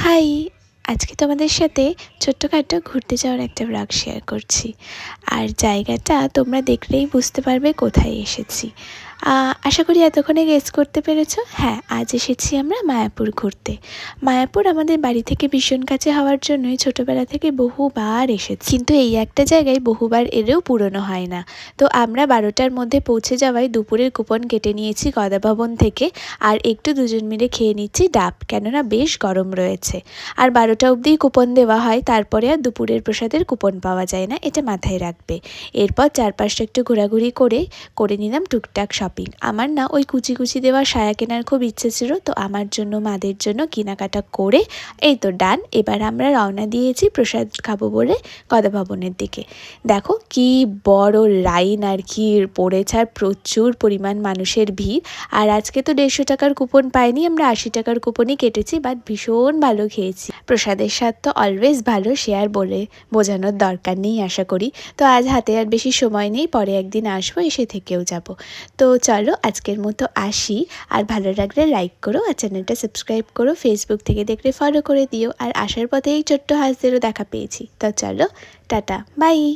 High, আজকে তোমাদের সাথে ছোট্টখাটো ঘুরতে যাওয়ার একটা ব্লগ শেয়ার করছি। আর জায়গাটা তোমরা দেখলেই বুঝতে পারবে কোথায় এসেছি। আশা করি এতক্ষণে গেস করতে পেরেছো। হ্যাঁ, আজ এসেছি আমরা মায়াপুর ঘুরতে। মায়াপুর আমাদের বাড়ি থেকে ভীষণ কাছে হওয়ার জন্যই ছোটোবেলা থেকে বহুবার এসেছি, কিন্তু এই একটা জায়গায় বহুবার এলেও পুরনো হয় না। তো আমরা 12টার মধ্যে পৌঁছে যাওয়ায় দুপুরের কুপন কেটে নিয়েছি গদা ভবন থেকে, আর একটু দুজন মিলে খেয়ে নিচ্ছি ডাব, কেননা বেশ গরম রয়েছে। আর 12টা অবধি কুপন দেওয়া হয়, তারপরে আর দুপুরের প্রসাদের কুপন পাওয়া যায় না, এটা মাথায় রাখবে। এরপর চারপাশটা একটু ঘোরাঘুরি করে নিলাম টুকটাক শপিং। আমার না ওই কুচি কুচি দেওয়া সায়া কেনার খুব ইচ্ছে ছিল, তো আমার জন্য মাদের জন্য কেনাকাটা করে এই তো ডান। এবার আমরা রওনা দিয়েছি প্রসাদ খাবো বলে গদা ভবনের দিকে। দেখো কি বড় লাইন আর কি পড়েছে, আর প্রচুর পরিমাণ মানুষের ভিড়। আর আজকে তো 150 টাকার কুপন পাইনি, আমরা 80 টাকার কুপনই কেটেছি, বাট ভীষণ ভালো খেয়েছি। প্রসাদের স্বাদ তো অলওয়েজ ভালো, শেয়ার বলে বোঝানোর দরকার নেই আশা করি। তো আজ হাতে আর বেশি সময় নেই, পরে একদিন আসবো, এসে থেকেও যাব। তো চলো আজকের মতো আসি। আর ভালো লাগলে লাইক করো, আর চ্যানেলটা সাবস্ক্রাইব করো, ফেসবুক থেকে দেখলে ফলো করে দিও। আর আসার পথে এই ছোট্ট হাঁসদেরও দেখা পেয়েছি। তো চলো, টাটা, বাই।